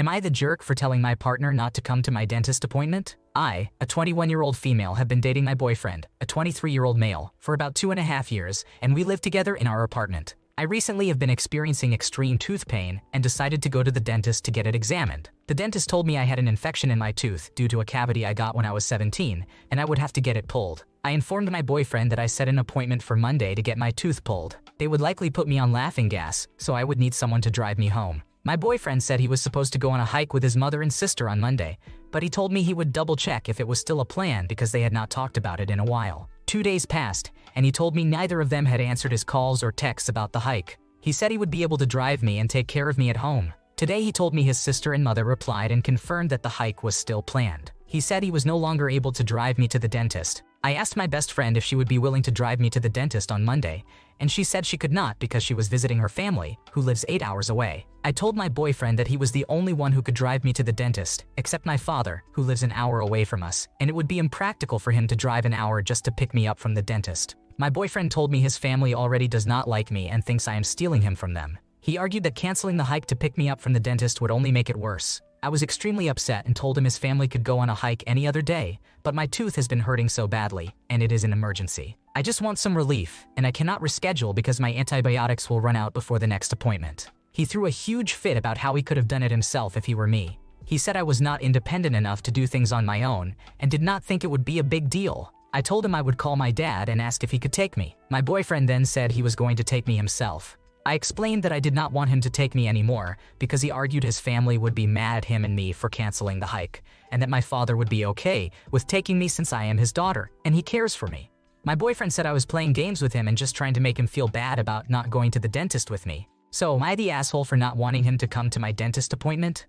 Am I the jerk for telling my partner not to come to my dentist appointment? I, a 21-year-old female, have been dating my boyfriend, a 23-year-old male, for about 2.5 years, and we live together in our apartment. I recently have been experiencing extreme tooth pain and decided to go to the dentist to get it examined. The dentist told me I had an infection in my tooth due to a cavity I got when I was 17, and I would have to get it pulled. I informed my boyfriend that I set an appointment for Monday to get my tooth pulled. They would likely put me on laughing gas, so I would need someone to drive me home. My boyfriend said he was supposed to go on a hike with his mother and sister on Monday, but he told me he would double check if it was still a plan because they had not talked about it in a while. 2 days passed, and he told me neither of them had answered his calls or texts about the hike. He said he would be able to drive me and take care of me at home. Today he told me his sister and mother replied and confirmed that the hike was still planned. He said he was no longer able to drive me to the dentist. I asked my best friend if she would be willing to drive me to the dentist on Monday, and she said she could not because she was visiting her family, who lives 8 hours away. I told my boyfriend that he was the only one who could drive me to the dentist, except my father, who lives an hour away from us, and it would be impractical for him to drive an hour just to pick me up from the dentist. My boyfriend told me his family already does not like me and thinks I am stealing him from them. He argued that canceling the hike to pick me up from the dentist would only make it worse. I was extremely upset and told him his family could go on a hike any other day, but my tooth has been hurting so badly, and it is an emergency. I just want some relief, and I cannot reschedule because my antibiotics will run out before the next appointment. He threw a huge fit about how he could have done it himself if he were me. He said I was not independent enough to do things on my own, and did not think it would be a big deal. I told him I would call my dad and asked if he could take me. My boyfriend then said he was going to take me himself. I explained that I did not want him to take me anymore because he argued his family would be mad at him and me for canceling the hike, and that my father would be okay with taking me since I am his daughter and he cares for me. My boyfriend said I was playing games with him and just trying to make him feel bad about not going to the dentist with me. So am I the asshole for not wanting him to come to my dentist appointment?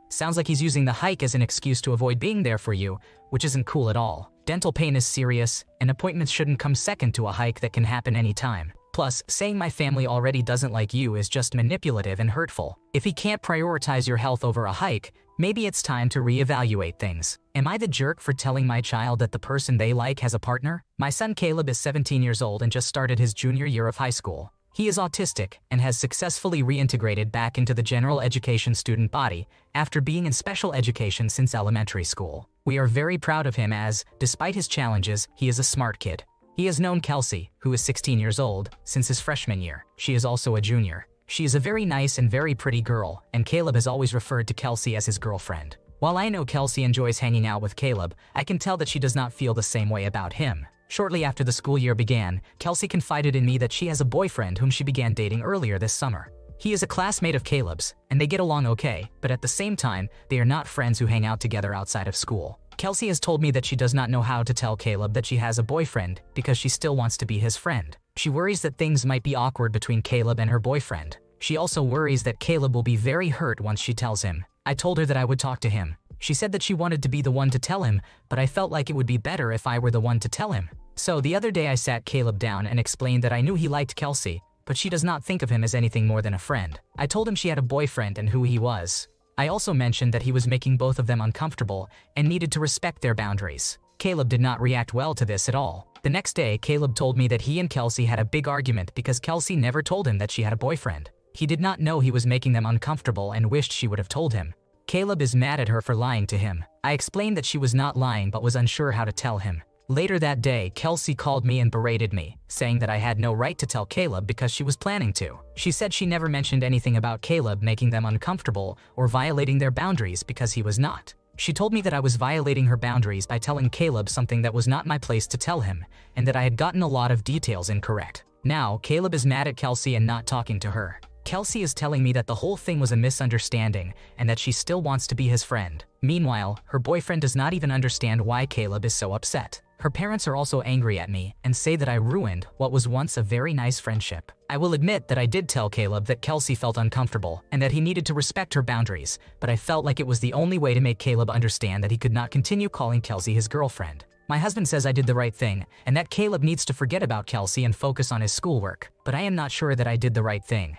Sounds like he's using the hike as an excuse to avoid being there for you, which isn't cool at all. Dental pain is serious, and appointments shouldn't come second to a hike that can happen anytime. Plus, saying my family already doesn't like you is just manipulative and hurtful. If he can't prioritize your health over a hike, maybe it's time to reevaluate things. Am I the jerk for telling my child that the person they like has a partner? My son Caleb is 17 years old and just started his junior year of high school. He is autistic and has successfully reintegrated back into the general education student body after being in special education since elementary school. We are very proud of him as, despite his challenges, he is a smart kid. He has known Kelsey, who is 16 years old, since his freshman year. She is also a junior. She is a very nice and very pretty girl, and Caleb has always referred to Kelsey as his girlfriend. While I know Kelsey enjoys hanging out with Caleb, I can tell that she does not feel the same way about him. Shortly after the school year began, Kelsey confided in me that she has a boyfriend whom she began dating earlier this summer. He is a classmate of Caleb's, and they get along okay, but at the same time, they are not friends who hang out together outside of school. Kelsey has told me that she does not know how to tell Caleb that she has a boyfriend because she still wants to be his friend. She worries that things might be awkward between Caleb and her boyfriend. She also worries that Caleb will be very hurt once she tells him. I told her that I would talk to him. She said that she wanted to be the one to tell him, but I felt like it would be better if I were the one to tell him. So the other day I sat Caleb down and explained that I knew he liked Kelsey, but she does not think of him as anything more than a friend. I told him she had a boyfriend and who he was. I also mentioned that he was making both of them uncomfortable and needed to respect their boundaries. Caleb did not react well to this at all. The next day, Caleb told me that he and Kelsey had a big argument because Kelsey never told him that she had a boyfriend. He did not know he was making them uncomfortable and wished she would have told him. Caleb is mad at her for lying to him. I explained that she was not lying but was unsure how to tell him. Later that day, Kelsey called me and berated me, saying that I had no right to tell Caleb because she was planning to. She said she never mentioned anything about Caleb making them uncomfortable or violating their boundaries because he was not. She told me that I was violating her boundaries by telling Caleb something that was not my place to tell him, and that I had gotten a lot of details incorrect. Now, Caleb is mad at Kelsey and not talking to her. Kelsey is telling me that the whole thing was a misunderstanding and that she still wants to be his friend. Meanwhile, her boyfriend does not even understand why Caleb is so upset. Her parents are also angry at me and say that I ruined what was once a very nice friendship. I will admit that I did tell Caleb that Kelsey felt uncomfortable and that he needed to respect her boundaries, but I felt like it was the only way to make Caleb understand that he could not continue calling Kelsey his girlfriend. My husband says I did the right thing and that Caleb needs to forget about Kelsey and focus on his schoolwork, but I am not sure that I did the right thing.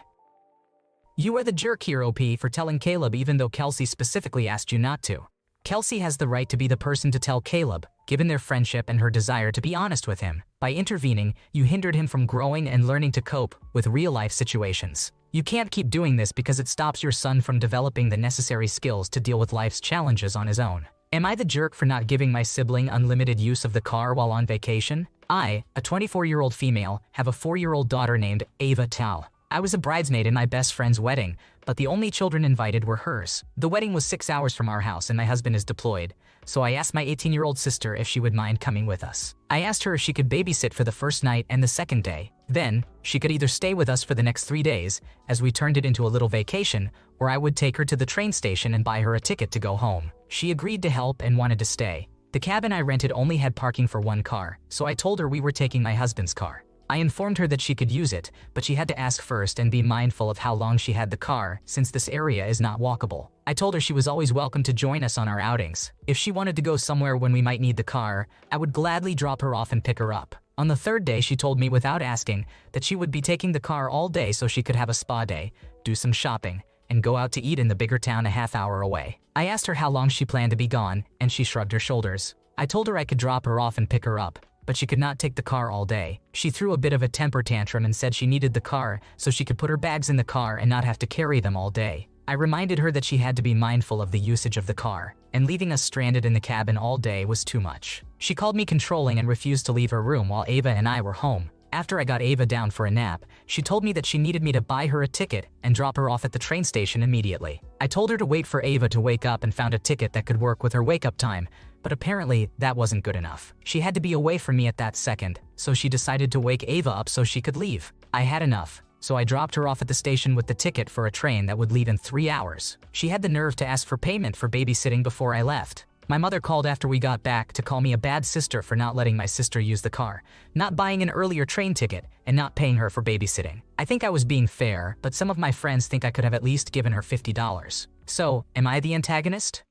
You are the jerk here, OP, for telling Caleb even though Kelsey specifically asked you not to. Kelsey has the right to be the person to tell Caleb, given their friendship and her desire to be honest with him. By intervening, you hindered him from growing and learning to cope with real-life situations. You can't keep doing this because it stops your son from developing the necessary skills to deal with life's challenges on his own. Am I the jerk for not giving my sibling unlimited use of the car while on vacation? I, a 24-year-old female, have a 4-year-old daughter named Aita. I was a bridesmaid in my best friend's wedding, but the only children invited were hers. The wedding was 6 hours from our house and my husband is deployed, so I asked my 18-year-old sister if she would mind coming with us. I asked her if she could babysit for the first night and the second day. Then, she could either stay with us for the next 3 days, as we turned it into a little vacation, or I would take her to the train station and buy her a ticket to go home. She agreed to help and wanted to stay. The cabin I rented only had parking for one car, so I told her we were taking my husband's car. I informed her that she could use it, but she had to ask first and be mindful of how long she had the car, since this area is not walkable. I told her she was always welcome to join us on our outings. If she wanted to go somewhere when we might need the car, I would gladly drop her off and pick her up. On the third day, she told me without asking that she would be taking the car all day so she could have a spa day, do some shopping, and go out to eat in the bigger town a half-hour away. I asked her how long she planned to be gone, and she shrugged her shoulders. I told her I could drop her off and pick her up, but she could not take the car all day. She threw a bit of a temper tantrum and said she needed the car so she could put her bags in the car and not have to carry them all day. I reminded her that she had to be mindful of the usage of the car, and leaving us stranded in the cabin all day was too much. She called me controlling and refused to leave her room while Ava and I were home. After I got Ava down for a nap, she told me that she needed me to buy her a ticket and drop her off at the train station immediately. I told her to wait for Ava to wake up and found a ticket that could work with her wake-up time, but apparently that wasn't good enough. She had to be away from me at that second, so she decided to wake Ava up so she could leave. I had enough, so I dropped her off at the station with the ticket for a train that would leave in 3 hours. She had the nerve to ask for payment for babysitting before I left. My mother called after we got back to call me a bad sister for not letting my sister use the car, not buying an earlier train ticket, and not paying her for babysitting. I think I was being fair, but some of my friends think I could have at least given her $50. So, am I the antagonist?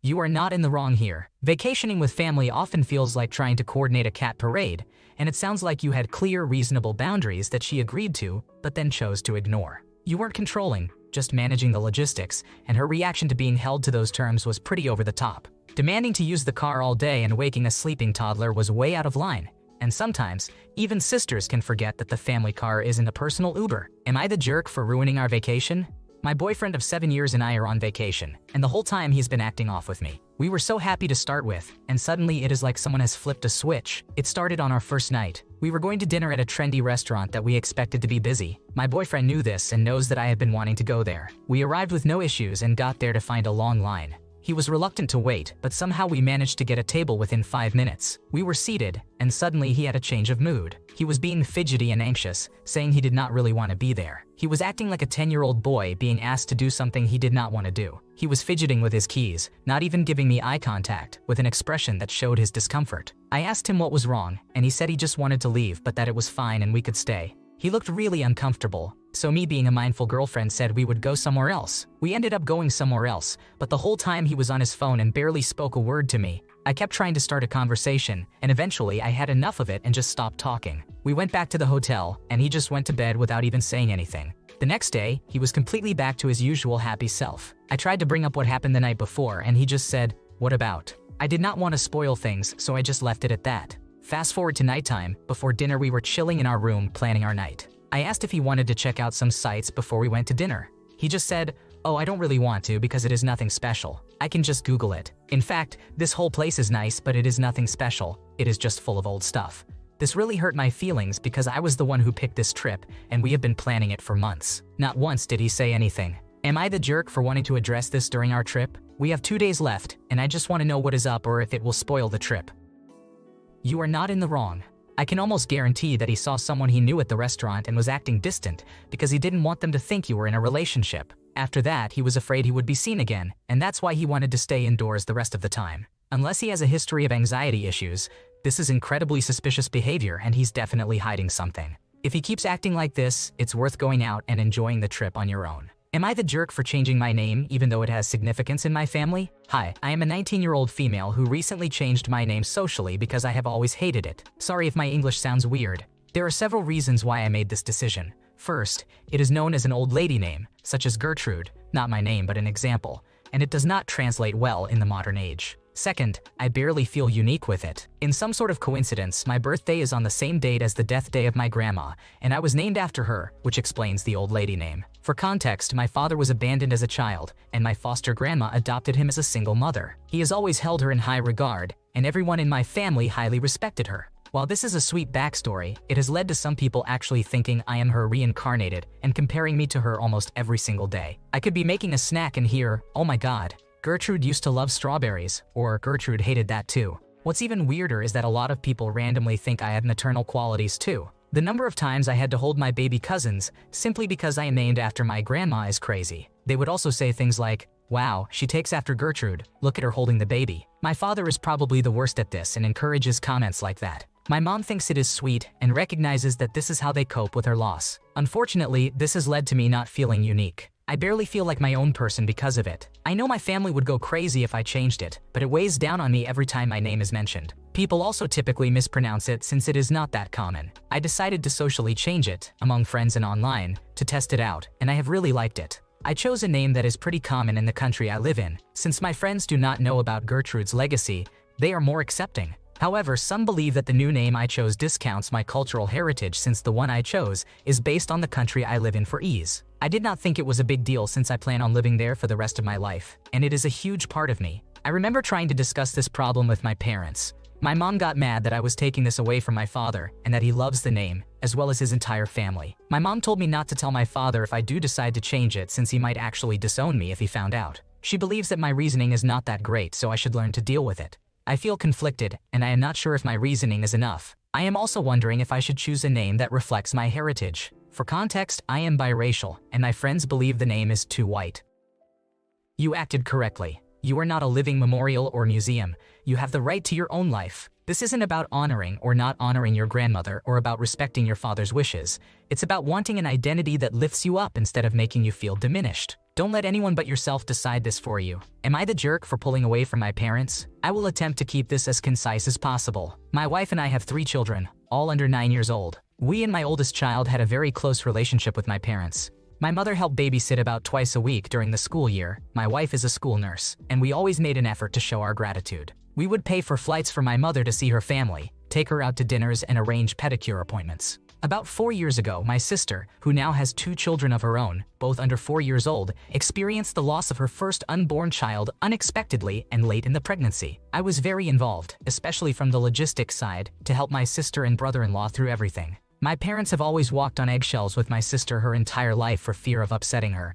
You are not in the wrong here. Vacationing with family often feels like trying to coordinate a cat parade, and it sounds like you had clear, reasonable boundaries that she agreed to, but then chose to ignore. You weren't controlling, just managing the logistics, and her reaction to being held to those terms was pretty over the top. Demanding to use the car all day and waking a sleeping toddler was way out of line. And sometimes, even sisters can forget that the family car isn't a personal Uber. Am I the jerk for ruining our vacation? My boyfriend of 7 years and I are on vacation, and the whole time he's been acting off with me. We were so happy to start with, and suddenly it is like someone has flipped a switch. It started on our first night. We were going to dinner at a trendy restaurant that we expected to be busy. My boyfriend knew this and knows that I had been wanting to go there. We arrived with no issues and got there to find a long line. He was reluctant to wait, but somehow we managed to get a table within 5 minutes. We were seated, and suddenly he had a change of mood. He was being fidgety and anxious, saying he did not really want to be there. He was acting like a 10-year-old boy being asked to do something he did not want to do. He was fidgeting with his keys, not even giving me eye contact, with an expression that showed his discomfort. I asked him what was wrong, and he said he just wanted to leave but that it was fine and we could stay. He looked really uncomfortable, so me being a mindful girlfriend said we would go somewhere else. We ended up going somewhere else, but the whole time he was on his phone and barely spoke a word to me. I kept trying to start a conversation, and eventually I had enough of it and just stopped talking. We went back to the hotel, and he just went to bed without even saying anything. The next day, he was completely back to his usual happy self. I tried to bring up what happened the night before, and he just said, "What about?" I did not want to spoil things, so I just left it at that. Fast forward to nighttime. Before dinner, we were chilling in our room planning our night. I asked if he wanted to check out some sites before we went to dinner. He just said, "Oh, I don't really want to because it is nothing special. I can just Google it. In fact, this whole place is nice, but it is nothing special. It is just full of old stuff." This really hurt my feelings because I was the one who picked this trip, and we have been planning it for months. Not once did he say anything. Am I the jerk for wanting to address this during our trip? We have 2 days left, and I just want to know what is up or if it will spoil the trip. You are not in the wrong. I can almost guarantee that he saw someone he knew at the restaurant and was acting distant because he didn't want them to think you were in a relationship. After that, he was afraid he would be seen again, and that's why he wanted to stay indoors the rest of the time. Unless he has a history of anxiety issues, this is incredibly suspicious behavior and he's definitely hiding something. If he keeps acting like this, it's worth going out and enjoying the trip on your own. Am I the jerk for changing my name even though it has significance in my family? Hi, I am a 19-year-old female who recently changed my name socially because I have always hated it. Sorry if my English sounds weird. There are several reasons why I made this decision. First, it is known as an old lady name, such as Gertrude, not my name but an example, and it does not translate well in the modern age. Second, I barely feel unique with it. In some sort of coincidence, my birthday is on the same date as the death day of my grandma, and I was named after her, which explains the old lady name. For context, my father was abandoned as a child, and my foster grandma adopted him as a single mother. He has always held her in high regard, and everyone in my family highly respected her. While this is a sweet backstory, it has led to some people actually thinking I am her reincarnated and comparing me to her almost every single day. I could be making a snack and hear, "Oh my god, Gertrude used to love strawberries," or "Gertrude hated that too." What's even weirder is that a lot of people randomly think I have maternal qualities too. The number of times I had to hold my baby cousins simply because I am named after my grandma is crazy. They would also say things like, "Wow, she takes after Gertrude, look at her holding the baby." My father is probably the worst at this and encourages comments like that. My mom thinks it is sweet and recognizes that this is how they cope with her loss. Unfortunately, this has led to me not feeling unique. I barely feel like my own person because of it. I know my family would go crazy if I changed it, but it weighs down on me every time my name is mentioned. People also typically mispronounce it since it is not that common. I decided to socially change it, among friends and online, to test it out, and I have really liked it. I chose a name that is pretty common in the country I live in. Since my friends do not know about Gertrude's legacy, they are more accepting. However, some believe that the new name I chose discounts my cultural heritage since the one I chose is based on the country I live in for ease. I did not think it was a big deal since I plan on living there for the rest of my life, and it is a huge part of me. I remember trying to discuss this problem with my parents. My mom got mad that I was taking this away from my father and that he loves the name, as well as his entire family. My mom told me not to tell my father if I do decide to change it since he might actually disown me if he found out. She believes that my reasoning is not that great, so I should learn to deal with it. I feel conflicted, and I am not sure if my reasoning is enough. I am also wondering if I should choose a name that reflects my heritage. For context, I am biracial, and my friends believe the name is too white. You acted correctly. You are not a living memorial or museum. You have the right to your own life. This isn't about honoring or not honoring your grandmother or about respecting your father's wishes. It's about wanting an identity that lifts you up instead of making you feel diminished. Don't let anyone but yourself decide this for you. Am I the jerk for pulling away from my parents? I will attempt to keep this as concise as possible. My wife and I have 3 children, all under 9 years old. We and my oldest child had a very close relationship with my parents. My mother helped babysit about twice a week during the school year. My wife is a school nurse, and we always made an effort to show our gratitude. We would pay for flights for my mother to see her family, take her out to dinners, and arrange pedicure appointments. About 4 years ago, my sister, who now has 2 children of her own, both under 4 years old, experienced the loss of her first unborn child unexpectedly and late in the pregnancy. I was very involved, especially from the logistics side, to help my sister and brother-in-law through everything. My parents have always walked on eggshells with my sister her entire life for fear of upsetting her.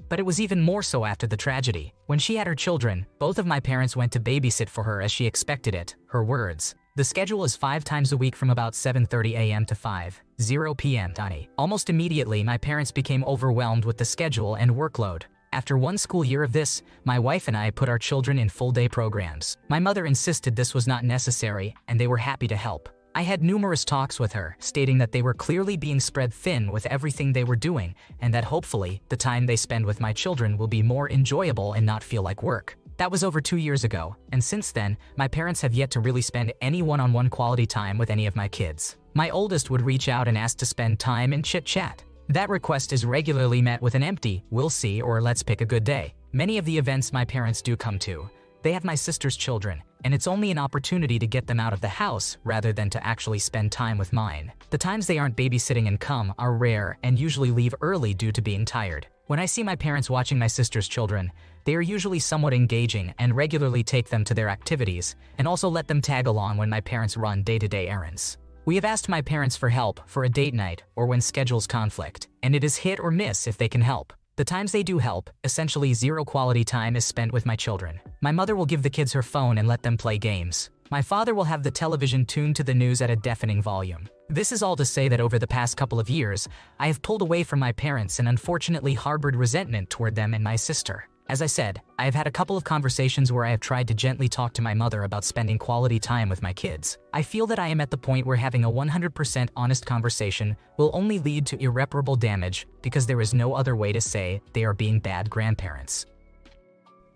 But it was even more so after the tragedy. When she had her children, both of my parents went to babysit for her as she expected it, her words. The schedule is 5 times a week from about 7:30 a.m. to 5:00 p.m. Almost immediately, my parents became overwhelmed with the schedule and workload. After 1 school year of this, my wife and I put our children in full-day programs. My mother insisted this was not necessary, and they were happy to help. I had numerous talks with her, stating that they were clearly being spread thin with everything they were doing, and that hopefully, the time they spend with my children will be more enjoyable and not feel like work. That was over 2 years ago, and since then, my parents have yet to really spend any one-on-one quality time with any of my kids. My oldest would reach out and ask to spend time and chit-chat. That request is regularly met with an empty, "We'll see," or "Let's pick a good day." Many of the events my parents do come to, they have my sister's children, and it's only an opportunity to get them out of the house rather than to actually spend time with mine. The times they aren't babysitting and come are rare and usually leave early due to being tired. When I see my parents watching my sister's children, they are usually somewhat engaging and regularly take them to their activities and also let them tag along when my parents run day-to-day errands. We have asked my parents for help for a date night or when schedules conflict, and it is hit or miss if they can help. The times they do help, essentially 0 quality time is spent with my children. My mother will give the kids her phone and let them play games. My father will have the television tuned to the news at a deafening volume. This is all to say that over the past couple of years, I have pulled away from my parents and unfortunately harbored resentment toward them and my sister. As I said, I have had a couple of conversations where I have tried to gently talk to my mother about spending quality time with my kids. I feel that I am at the point where having a 100% honest conversation will only lead to irreparable damage because there is no other way to say they are being bad grandparents.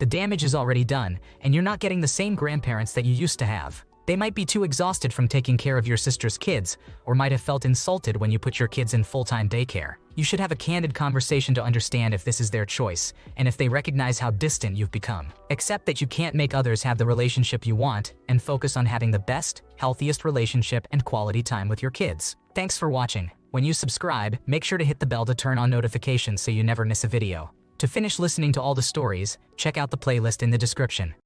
The damage is already done, and you're not getting the same grandparents that you used to have. They might be too exhausted from taking care of your sister's kids, or might have felt insulted when you put your kids in full-time daycare. You should have a candid conversation to understand if this is their choice, and if they recognize how distant you've become. Accept that you can't make others have the relationship you want, and focus on having the best, healthiest relationship and quality time with your kids. Thanks for watching. When you subscribe, make sure to hit the bell to turn on notifications so you never miss a video. To finish listening to all the stories, check out the playlist in the description.